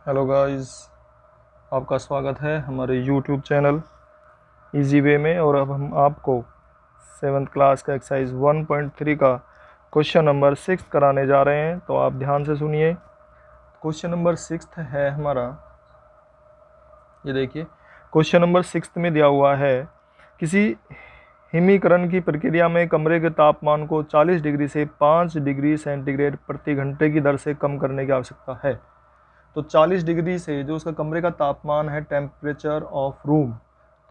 Hello guys, आपका स्वागत है हमारे यूट्यूब चैनल इजी वे में। और अब हम आपको 7th क्लास का एक्सरसाइज 1.3 का क्वेश्चन नंबर 6 कराने जा रहे हैं। तो आप ध्यान से सुनिए। क्वेश्चन नंबर 6 है हमारा, ये देखिए। क्वेश्चन नंबर 6 में दिया हुआ है, किसी हिमीकरण की प्रक्रिया में कमरे के तापमान को 40 डिग्री से 5 डिग्री सेंटीग्रेड प्रति घंटे की दर से कम करने की आवश्यकता है। तो 40 डिग्री से जो उसका कमरे का तापमान है, टेम्परेचर ऑफ रूम,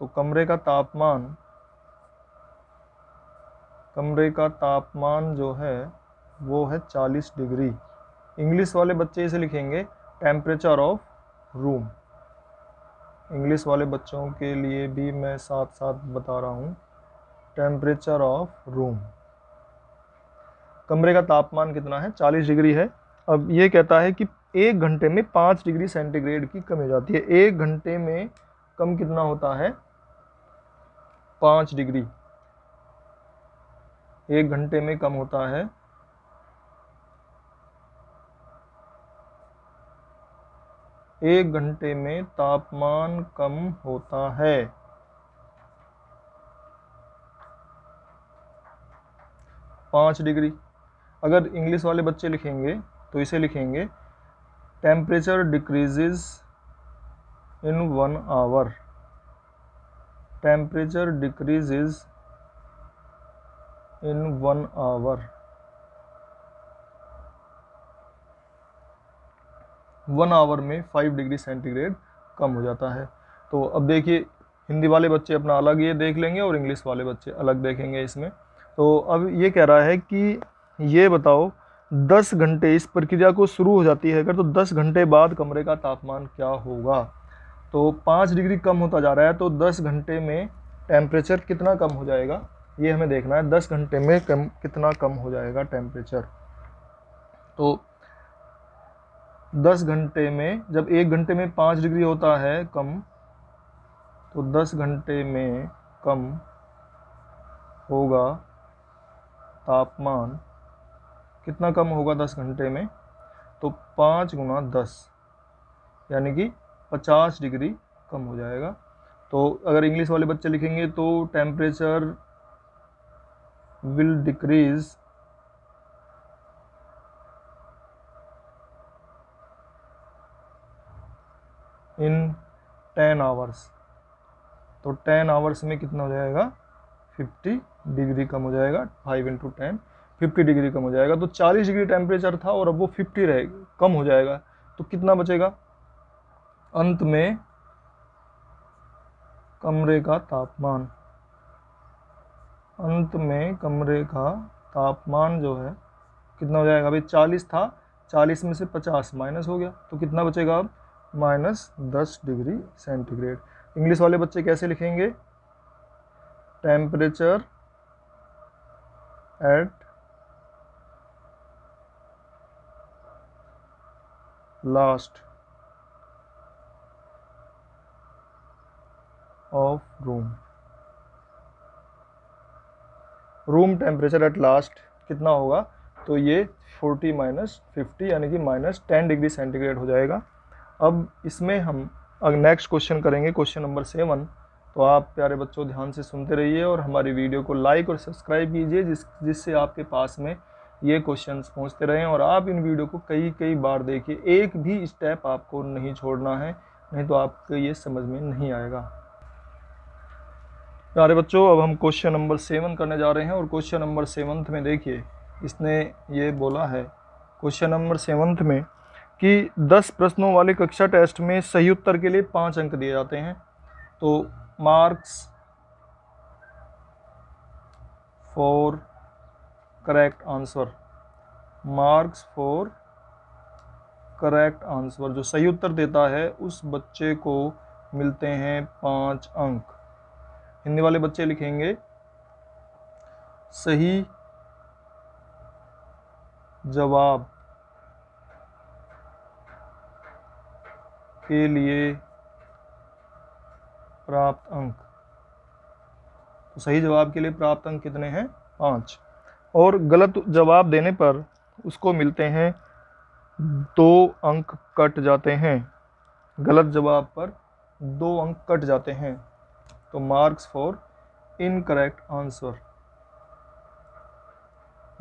तो कमरे का तापमान जो है वो है 40 डिग्री। इंग्लिश वाले बच्चे इसे लिखेंगे टेम्परेचर ऑफ रूम। इंग्लिश वाले बच्चों के लिए भी मैं साथ साथ बता रहा हूँ, टेम्परेचर ऑफ रूम। कमरे का तापमान कितना है? 40 डिग्री है। अब ये कहता है कि 1 घंटे में 5 डिग्री सेंटीग्रेड की कमी हो जाती है। 1 घंटे में कम कितना होता है? 5 डिग्री। 1 घंटे में कम होता है 1 घंटे में तापमान कम होता है 5 डिग्री। अगर इंग्लिश वाले बच्चे लिखेंगे तो इसे लिखेंगे temperature decreases in 1 hour. Temperature decreases in 1 hour. 1 hour में 5 डिग्री सेंटीग्रेड कम हो जाता है। तो अब देखिए, हिंदी वाले बच्चे अपना अलग ये देख लेंगे और इंग्लिश वाले बच्चे अलग देखेंगे इसमें। तो अब ये कह रहा है कि ये बताओ 10 घंटे इस प्रक्रिया को शुरू हो जाती है अगर, तो 10 घंटे बाद कमरे का तापमान क्या होगा। तो 5 डिग्री कम होता जा रहा है, तो 10 घंटे में टेम्परेचर कितना कम हो जाएगा ये हमें देखना है। 10 घंटे में कितना कम हो जाएगा टेम्परेचर। तो 10 घंटे में, जब 1 घंटे में 5 डिग्री होता है कम, तो 10 घंटे में कम होगा तापमान। कितना कम होगा 10 घंटे में? तो 5 गुना 10 यानी कि 50 डिग्री कम हो जाएगा। तो अगर इंग्लिश वाले बच्चे लिखेंगे तो temperature will decrease in 10 hours. तो 10 आवर्स में कितना हो जाएगा? 50 डिग्री कम हो जाएगा। 5 × 10 50 डिग्री कम हो जाएगा। तो 40 डिग्री टेम्परेचर था और अब वो 50 रहेगा, कम हो जाएगा। तो कितना बचेगा? अंत में कमरे का तापमान, अंत में कमरे का तापमान जो है कितना हो जाएगा? अभी 40 था, 40 में से 50 माइनस हो गया, तो कितना बचेगा अब? -10 डिग्री सेंटीग्रेड। इंग्लिश वाले बच्चे कैसे लिखेंगे? Temperature at last of room temperature at last कितना होगा? तो ये 40 - 50 यानी कि -10 डिग्री सेंटीग्रेड हो जाएगा। अब इसमें हम नेक्स्ट क्वेश्चन करेंगे, क्वेश्चन नंबर 7। तो आप प्यारे बच्चों ध्यान से सुनते रहिए और हमारी वीडियो को लाइक और सब्सक्राइब कीजिए, जिससे आपके पास में ये क्वेश्चंस पहुंचते रहें और आप इन वीडियो को कई बार देखिए। एक भी स्टेप आपको नहीं छोड़ना है, नहीं तो आपको ये समझ में नहीं आएगा। प्यारे बच्चों, अब हम क्वेश्चन नंबर 7 करने जा रहे हैं। और क्वेश्चन नंबर 7 में देखिए, इसने ये बोला है क्वेश्चन नंबर 7 में कि 10 प्रश्नों वाले कक्षा टेस्ट में सही उत्तर के लिए 5 अंक दिए जाते हैं। तो marks for correct answer, marks for correct answer, जो सही उत्तर देता है उस बच्चे को मिलते हैं 5 अंक। हिंदी वाले बच्चे लिखेंगे सही जवाब के लिए प्राप्त अंक। तो सही जवाब के लिए प्राप्त अंक कितने हैं? 5। और गलत जवाब देने पर उसको मिलते हैं 2 अंक कट जाते हैं। गलत जवाब पर 2 अंक कट जाते हैं। तो marks for incorrect answer,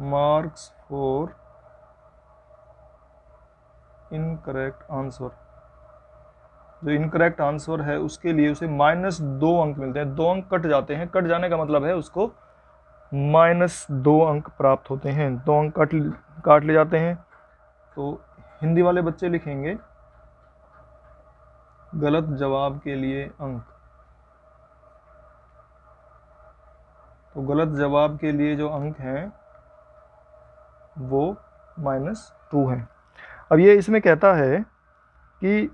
marks for incorrect answer, जो इनकरेक्ट आंसर है उसके लिए उसे -2 अंक मिलते हैं। 2 अंक कट जाते हैं, कट जाने का मतलब है उसको -2 अंक प्राप्त होते हैं। 2 अंक काट ले जाते हैं। तो हिंदी वाले बच्चे लिखेंगे गलत जवाब के लिए अंक। तो गलत जवाब के लिए जो अंक हैं वो -2 हैं। अब ये इसमें कहता है कि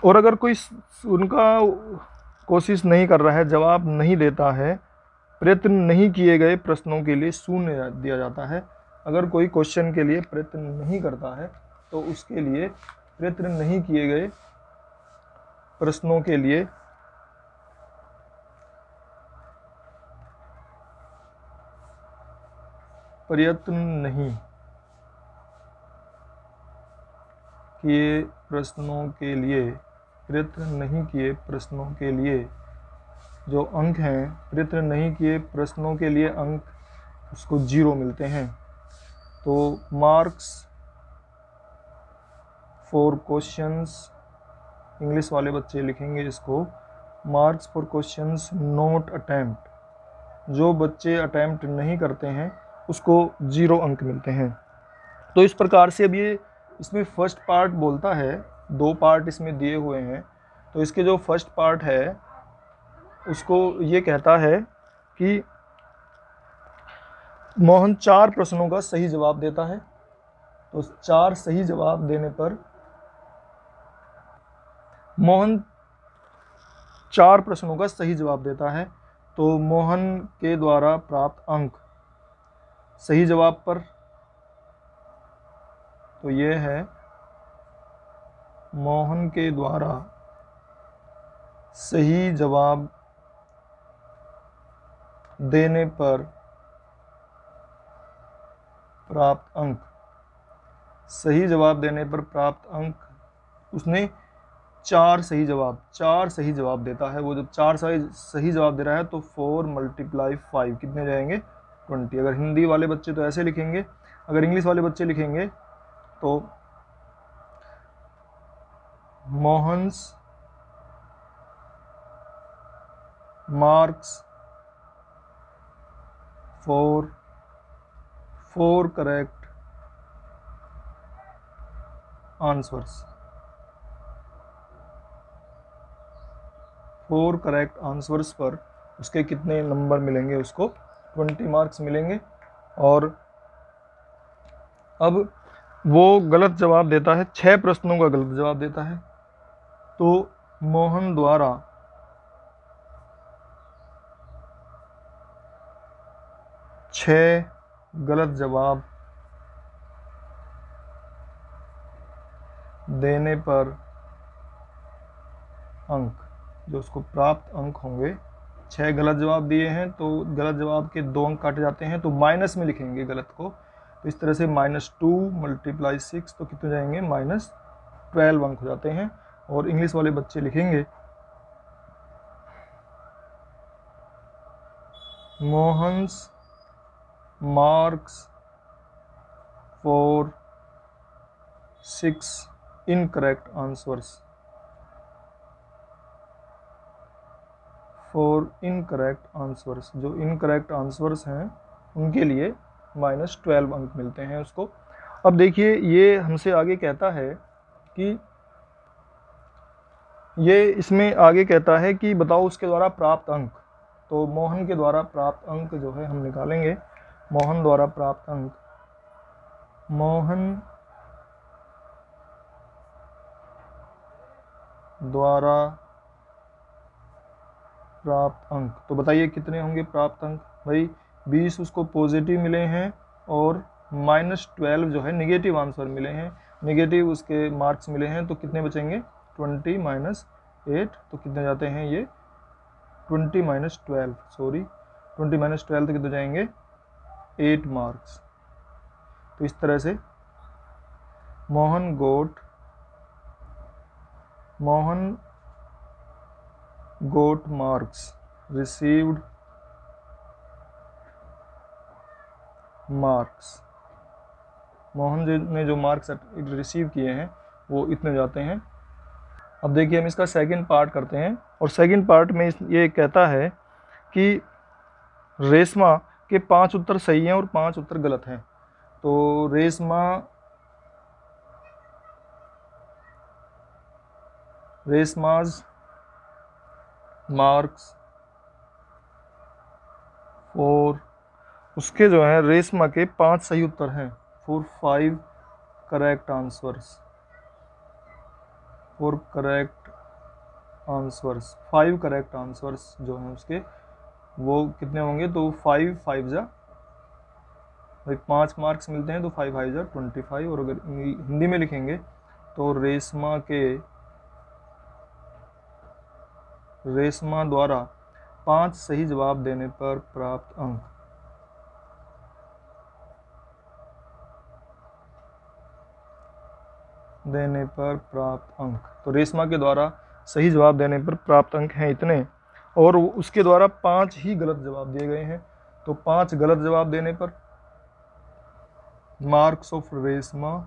और अगर कोई उनका कोशिश नहीं कर रहा है, जवाब नहीं देता है, प्रयत्न नहीं किए गए प्रश्नों के लिए 0 दिया जाता है। अगर कोई क्वेश्चन के लिए प्रयत्न नहीं करता है तो उसके लिए प्रयत्न नहीं किए गए प्रश्नों के लिए प्रयत्न नहीं किए प्रश्नों के लिए प्रयत्न नहीं किए प्रश्नों के लिए जो अंक हैं, प्रयत्न नहीं किए प्रश्नों के लिए अंक उसको 0 मिलते हैं। तो मार्क्स फॉर क्वेश्चंस, इंग्लिश वाले बच्चे लिखेंगे इसको marks for questions not attempt. जो बच्चे अटेम्प्ट नहीं करते हैं उसको 0 अंक मिलते हैं। तो इस प्रकार से अब ये इसमें फर्स्ट पार्ट बोलता है, 2 पार्ट इसमें दिए हुए हैं। तो इसके जो फर्स्ट पार्ट है उसको ये कहता है कि मोहन 4 प्रश्नों का सही जवाब देता है। तो 4 सही जवाब देने पर मोहन 4 प्रश्नों का सही जवाब देता है। तो मोहन के द्वारा प्राप्त अंक सही जवाब पर, तो ये है मोहन के द्वारा सही जवाब देने पर प्राप्त अंक। सही जवाब देने पर प्राप्त अंक, उसने 4 सही जवाब देता है। वो जब 4 सही जवाब दे रहा है तो 4 × 5 कितने जाएंगे 20। अगर हिंदी वाले बच्चे तो ऐसे लिखेंगे, अगर इंग्लिश वाले बच्चे लिखेंगे तो Mohan's marks for 4 correct answers, 4 correct answers पर उसके कितने नंबर मिलेंगे, उसको 20 मार्क्स मिलेंगे। और अब वो गलत जवाब देता है, 6 प्रश्नों का गलत जवाब देता है। तो मोहन द्वारा 6 गलत जवाब देने पर अंक, जो उसको प्राप्त अंक होंगे, 6 गलत जवाब दिए हैं तो गलत जवाब के 2 अंक काटे जाते हैं, तो माइनस में लिखेंगे गलत को। तो इस तरह से -2 × 6 तो कितने जाएंगे -12 अंक हो जाते हैं। और इंग्लिश वाले बच्चे लिखेंगे Mohan's marks for 6 incorrect answers, for incorrect answers, जो इनकरेक्ट आंसर्स हैं उनके लिए -12 अंक मिलते हैं उसको। अब देखिए ये हमसे आगे कहता है कि ये इसमें आगे कहता है कि बताओ उसके द्वारा प्राप्त अंक। तो मोहन के द्वारा प्राप्त अंक जो है हम निकालेंगे। मोहन द्वारा प्राप्त अंक, मोहन द्वारा प्राप्त अंक, तो बताइए कितने होंगे प्राप्त अंक। भाई 20 उसको पॉजिटिव मिले हैं और -12 जो है नेगेटिव आंसर मिले हैं, नेगेटिव उसके मार्क्स मिले हैं। तो कितने बचेंगे 20 - 8, तो कितने जाते हैं ये 20 - 12 सॉरी 20 - 12 तो कितने जाएंगे 8 मार्क्स। तो इस तरह से मोहन गोट मोहन गोट मार्क्स रिसीव्ड मार्क्स, मोहन ने जो मार्क्स रिसीव किए हैं वो इतने जाते हैं। अब देखिए हम इसका सेकंड पार्ट करते हैं, और सेकंड पार्ट में ये कहता है कि रेशमा के 5 उत्तर सही हैं और 5 उत्तर गलत हैं। तो रेशमाज मार्क्स फॉर, उसके जो है रेशमा के 5 सही उत्तर हैं, for 5 correct answers, for correct answers, 5 correct answers जो हैं उसके वो कितने होंगे, तो 5 5 जा भाई 5 मार्क्स मिलते हैं तो 5 5 जा 25। और अगर हिंदी में लिखेंगे तो रेशमा द्वारा 5 सही जवाब देने पर प्राप्त अंक, तो रेशमा के द्वारा सही जवाब देने पर प्राप्त अंक हैं इतने, और उसके द्वारा 5 ही गलत जवाब दिए गए हैं। तो 5 गलत जवाब देने पर marks of Reshma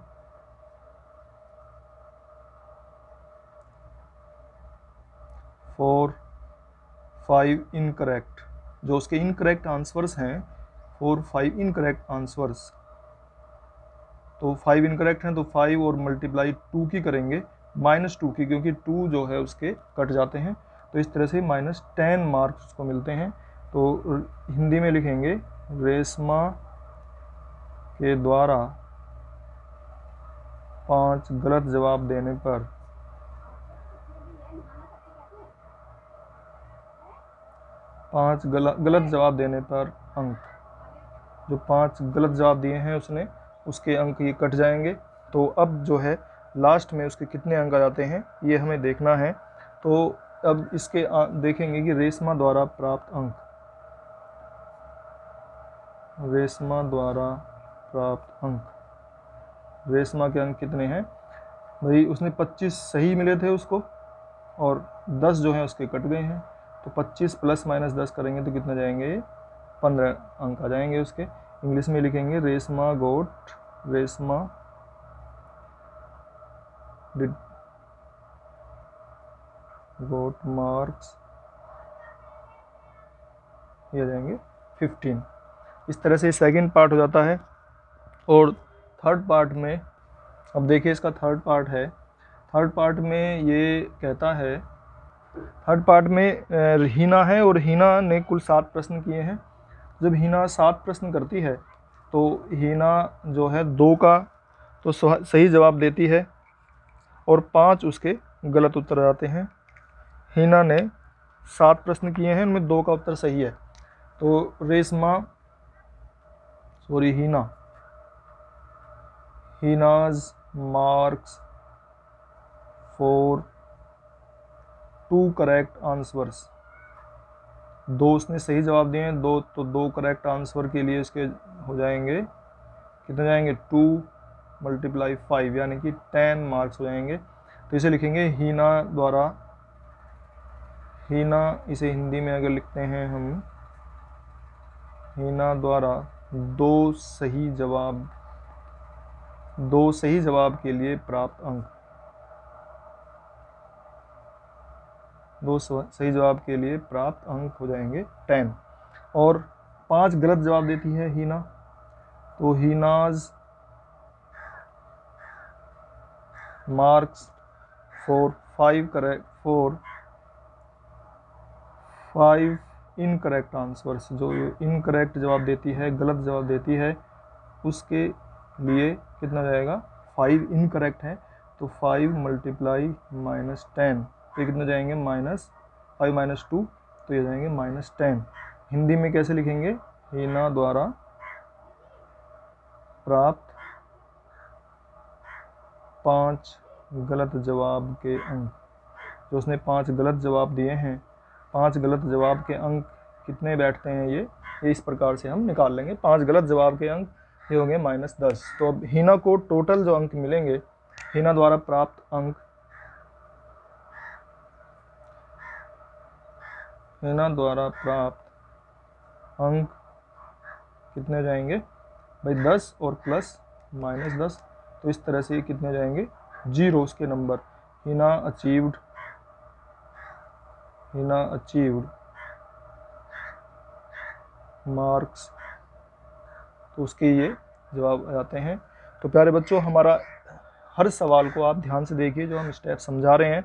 for 5 incorrect, जो उसके इनकरेक्ट आंसर्स हैं, फॉर 5 इनकरेक्ट आंसर्स, तो 5 इनकरेक्ट हैं तो 5 और मल्टीप्लाई 2 की करेंगे, -2 की, क्योंकि 2 जो है उसके कट जाते हैं, तो इस तरह से -10 मार्क्स उसको मिलते हैं। तो हिंदी में लिखेंगे रेशमा के द्वारा 5 गलत जवाब देने पर गलत जवाब देने पर अंक, जो 5 गलत जवाब दिए हैं उसने, उसके अंक ये कट जाएंगे। तो अब जो है लास्ट में उसके कितने अंक आ जाते हैं ये हमें देखना है। तो अब इसके देखेंगे कि रेशमा द्वारा प्राप्त अंक, रेशमा द्वारा प्राप्त अंक, रेशमा के अंक कितने हैं भाई, उसने 25 सही मिले थे उसको, और 10 जो है उसके कट गए हैं, तो 25 + -10 करेंगे तो कितना जाएंगे, 15 अंक आ जाएंगे उसके। इंग्लिश में लिखेंगे रेशमा गोट मार्क्स, ये आ जाएंगे 15। इस तरह से सेकंड पार्ट हो जाता है। और थर्ड पार्ट में, अब देखिए इसका थर्ड पार्ट है। थर्ड पार्ट में ये कहता है, थर्ड पार्ट में हीना है और हीना ने कुल 7 प्रश्न किए हैं। जब हीना 7 प्रश्न करती है तो हीना जो है 2 का तो सही जवाब देती है और 5 उसके गलत उत्तर आते हैं। हीना ने 7 प्रश्न किए हैं, उनमें 2 का उत्तर सही है। तो हीनाज मार्क्स फॉर 2 करेक्ट आंसर्स, 2 उसने सही जवाब दिए हैं, 2 करेक्ट आंसर के लिए इसके हो जाएंगे, कितने जाएंगे, 2 × 5 यानी कि 10 मार्क्स हो जाएंगे। तो इसे लिखेंगे हीना, इसे हिंदी में अगर लिखते हैं हम, हीना द्वारा 2 सही जवाब के लिए प्राप्त अंक, 2 सही जवाब के लिए प्राप्त अंक हो जाएंगे 10। और 5 गलत जवाब देती है हीना, तो हीनाज मार्क्स फॉर 5 इनकरेक्ट आंसर्स, जो इनकरेक्ट जवाब देती है, गलत जवाब देती है, उसके लिए कितना जाएगा, 5 इनकरेक्ट है तो 5 × -10, तो कितने जाएंगे, -5 - 2, तो ये जाएंगे -10। हिंदी में कैसे लिखेंगे, हीना द्वारा प्राप्त 5 गलत जवाब के अंक, जो उसने 5 गलत जवाब दिए हैं, 5 गलत जवाब के अंक कितने बैठते हैं, ये इस प्रकार से हम निकाल लेंगे। 5 गलत जवाब के अंक ये होंगे -10। तो अब हीना को टोटल जो अंक मिलेंगे, हीना द्वारा प्राप्त अंक हिना द्वारा प्राप्त अंक कितने जाएंगे भाई 10 और प्लस -10, तो इस तरह से कितने जाएंगे 0 के नंबर। हिना अचीव्ड मार्क्स, तो उसके ये जवाब आ जाते हैं। तो प्यारे बच्चों, हमारा हर सवाल को आप ध्यान से देखिए, जो हम स्टेप समझा रहे हैं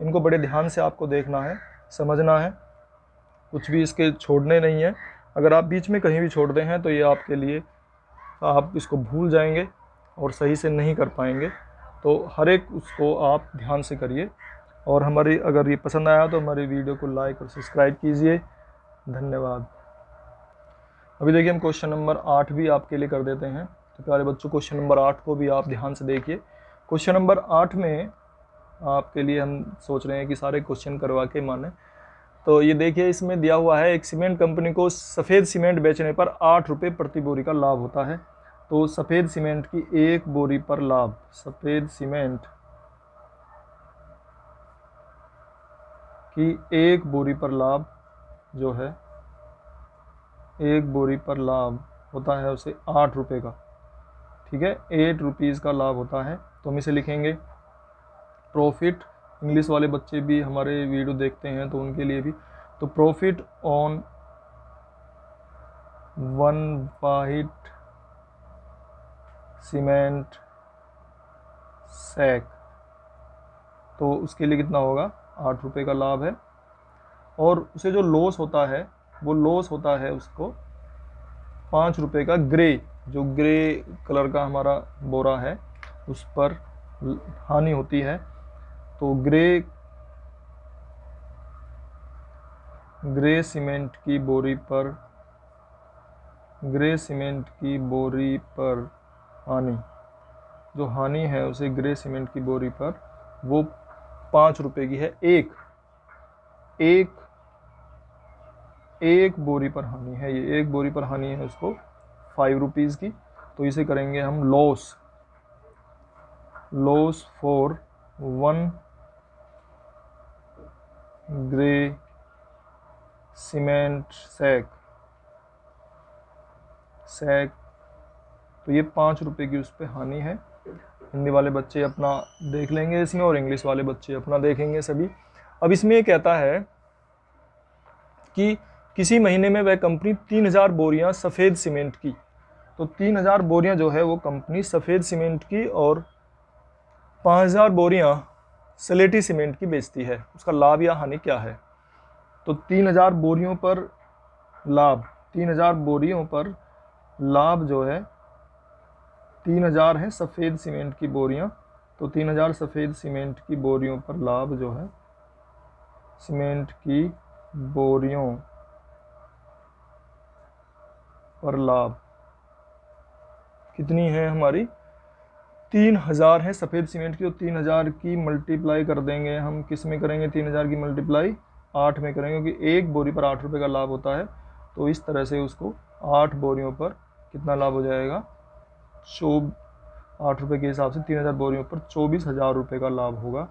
इनको बड़े ध्यान से आपको देखना है, समझना है, कुछ भी इसके छोड़ने नहीं है। अगर आप बीच में कहीं भी छोड़ दे हैं तो ये आपके लिए, आप इसको भूल जाएंगे और सही से नहीं कर पाएंगे। तो हर एक उसको आप ध्यान से करिए, और हमारी अगर ये पसंद आया तो हमारी वीडियो को लाइक और सब्सक्राइब कीजिए। धन्यवाद। अभी देखिए हम क्वेश्चन नंबर 8 भी आपके लिए कर देते हैं। तो प्यारे बच्चों, क्वेश्चन नंबर 8 को भी आप ध्यान से देखिए। क्वेश्चन नंबर 8 में आपके लिए हम सोच रहे हैं कि सारे क्वेश्चन करवा के माने। तो ये देखिए, इसमें दिया हुआ है एक सीमेंट कंपनी को सफ़ेद सीमेंट बेचने पर 8 रुपये प्रति बोरी का लाभ होता है। तो सफ़ेद सीमेंट की एक बोरी पर लाभ, सफ़ेद सीमेंट की एक बोरी पर लाभ जो है, एक बोरी पर लाभ होता है उसे 8 रुपये का, ठीक है, 8 रुपीज़ का लाभ होता है। तो हम इसे लिखेंगे प्रॉफिट। इंग्लिश वाले बच्चे भी हमारे वीडियो देखते हैं तो उनके लिए भी, तो profit on 1 white cement sack, तो उसके लिए कितना होगा 8 रुपये का लाभ है। और उसे जो लॉस होता है वो लॉस होता है उसको 5 रुपये का ग्रे, जो ग्रे कलर का हमारा बोरा है उस पर हानि होती है। तो ग्रे सीमेंट की बोरी पर, ग्रे सीमेंट की बोरी पर हानि, जो हानि है उसे ग्रे सीमेंट की बोरी पर वो 5 रुपये की है। एक बोरी पर हानि है, ये एक बोरी पर हानि है उसको 5 रुपीज़ की। तो इसे करेंगे हम loss for 1 grey cement sack, तो ये 5 रुपये की उस पर हानि है। हिंदी वाले बच्चे अपना देख लेंगे इसमें और इंग्लिश वाले बच्चे अपना देखेंगे सभी। अब इसमें ये कहता है कि किसी महीने में वह कंपनी 3000 बोरियां सफ़ेद सीमेंट की, तो 3000 बोरियां जो है वो कंपनी सफ़ेद सीमेंट की और 5000 बोरियां स्लेटी सीमेंट की बेचती है, उसका लाभ या हानि क्या है। तो 3000 बोरियों पर लाभ, 3000 बोरियों पर लाभ जो है 3000 है सफ़ेद सीमेंट की बोरियां, तो 3000 सफ़ेद सीमेंट की बोरियों पर लाभ जो है, सीमेंट की बोरियों पर लाभ कितनी है हमारी 3000 है सफ़ेद सीमेंट की, तो 3000 की मल्टीप्लाई कर देंगे हम, किस में करेंगे 3000 की मल्टीप्लाई 8 में करेंगे, क्योंकि एक बोरी पर 8 रुपये का लाभ होता है। तो इस तरह से उसको 8 बोरियों पर कितना लाभ हो जाएगा, 8 रुपये के हिसाब से 3000 बोरियों पर 24,000 रुपये का लाभ होगा।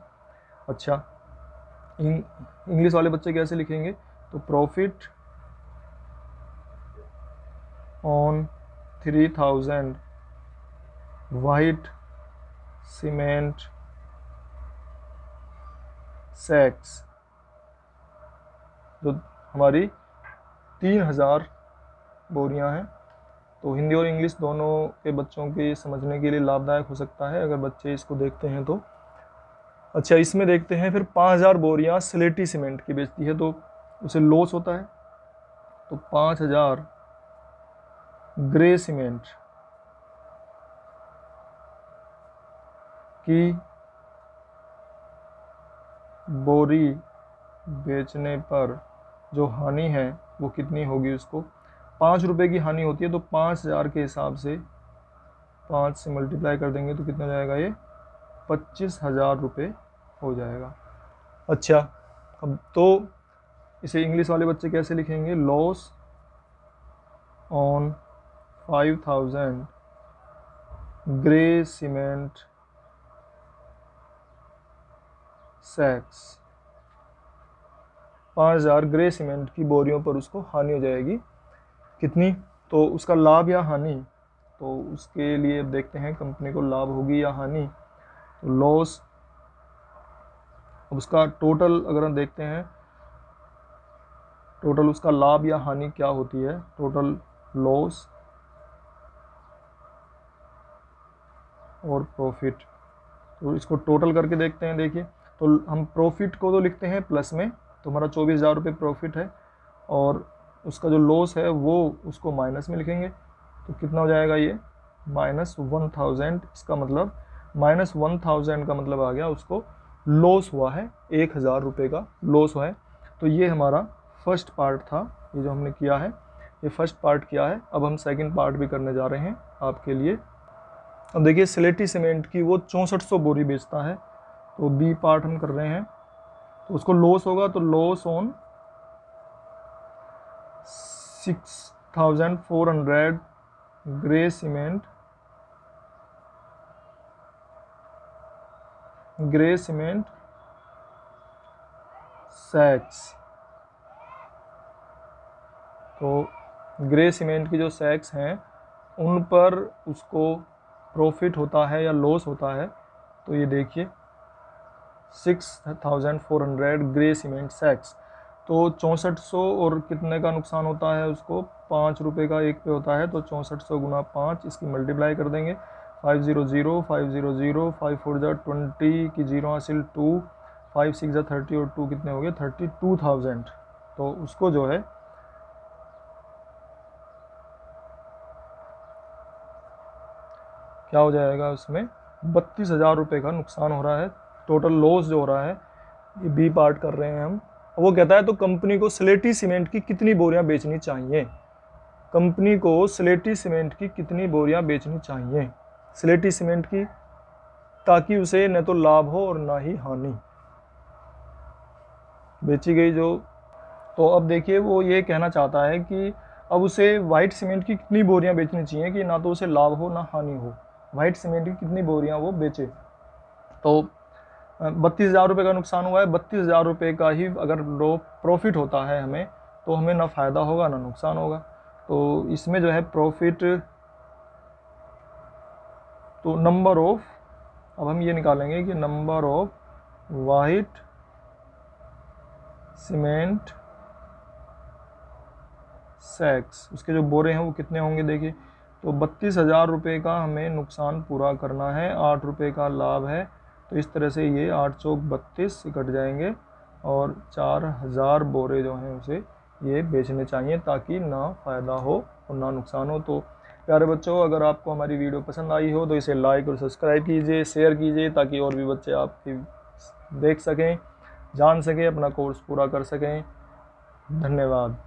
अच्छा, इंग्लिश वाले बच्चे कैसे लिखेंगे, तो प्रॉफिट ऑन 3000 वाइट सीमेंट सैक्स, जो हमारी 3000 बोरियां हैं। तो हिंदी और इंग्लिश दोनों के बच्चों के समझने के लिए लाभदायक हो सकता है अगर बच्चे इसको देखते हैं तो। अच्छा, इसमें देखते हैं फिर 5000 बोरियां स्लेटी सीमेंट की बेचती है, तो उसे लॉस होता है। तो 5000 ग्रे सीमेंट की बोरी बेचने पर जो हानि है वो कितनी होगी, उसको 5 रुपये की हानि होती है। तो 5000 के हिसाब से 5 से मल्टीप्लाई कर देंगे तो कितना जाएगा, ये 25,000 रुपये हो जाएगा। अच्छा, अब तो इसे इंग्लिश वाले बच्चे कैसे लिखेंगे, loss on 5000 grey cement sacks, 5000 grey cement की बोरियों पर उसको हानि हो जाएगी। कितनी? तो उसका लाभ या हानि, तो उसके लिए अब देखते हैं कंपनी को लाभ होगी या हानि। तो लॉस, अब उसका टोटल अगर हम देखते हैं, टोटल उसका लाभ या हानि क्या होती है, टोटल लॉस और प्रॉफिट। तो इसको टोटल करके देखते हैं। देखिए, तो हम प्रॉफिट को तो लिखते हैं प्लस में, तो हमारा 24,000 रुपये प्रॉफिट है, और उसका जो लॉस है वो उसको माइनस में लिखेंगे। तो कितना हो जाएगा ये? -1000। इसका मतलब -1000 का मतलब आ गया उसको लॉस हुआ है, 1000 रुपये का लॉस हुआ है। तो ये हमारा फर्स्ट पार्ट था, ये जो हमने किया है, ये फर्स्ट पार्ट किया है। अब हम सेकंड पार्ट भी करने जा रहे हैं आपके लिए। अब देखिए, सिलेटी सीमेंट की वो 6400 बोरी बेचता है, तो बी पार्ट हम कर रहे हैं। तो उसको लॉस होगा, तो लॉस ऑन 6400 ग्रे सीमेंट सैक्स। तो ग्रे सीमेंट की जो सैक्स हैं उन पर उसको प्रॉफिट होता है या लॉस होता है। तो ये देखिए 6400 ग्रे सीमेंट सैक्स, तो 6400 और कितने का नुकसान होता है उसको? 5 रुपये का एक पे होता है। तो 6400 गुना 5, इसकी मल्टीप्लाई कर देंगे। 500 500 5 4 20 की 0 हासिल 2, 5 6 30 और 2 कितने हो गए? 32,000। तो उसको जो है क्या हो जाएगा, उसमें 32,000 रुपये का नुकसान हो रहा है। टोटल लॉस जो हो रहा है, ये बी पार्ट कर रहे हैं हम। वो कहता है तो कंपनी को स्लेटी सीमेंट की कितनी बोरियां बेचनी चाहिए? कंपनी को स्लेटी सीमेंट की कितनी बोरियां बेचनी चाहिए, स्लेटी सीमेंट की, ताकि उसे न तो लाभ हो और ना ही हानि। बेची गई जो, तो अब देखिए वो ये कहना चाहता है कि अब उसे वाइट सीमेंट की कितनी बोरियां बेचनी चाहिए कि ना तो उसे लाभ हो ना हानि हो। वाइट सीमेंट की कितनी बोरियां वो बेचे। तो 32,000 रुपये का नुकसान हुआ है। 32,000 रुपये का ही अगर प्रॉफिट होता है हमें, तो हमें ना फ़ायदा होगा ना नुकसान होगा। तो इसमें जो है प्रॉफिट, तो नंबर ऑफ, अब हम ये निकालेंगे कि नंबर ऑफ वाइट सीमेंट सैक्स, उसके जो बोरे हैं वो कितने होंगे। देखिए, तो 32,000 रुपये का हमें नुकसान पूरा करना है, 8 रुपये का लाभ है। तो इस तरह से ये 8 चौक 32 कट जाएंगे, और 4000 बोरे जो हैं उसे ये बेचने चाहिए, ताकि ना फ़ायदा हो और ना नुकसान हो। तो प्यारे बच्चों, अगर आपको हमारी वीडियो पसंद आई हो तो इसे लाइक और सब्सक्राइब कीजिए, शेयर कीजिए, ताकि और भी बच्चे आपकी देख सकें, जान सकें, अपना कोर्स पूरा कर सकें। धन्यवाद।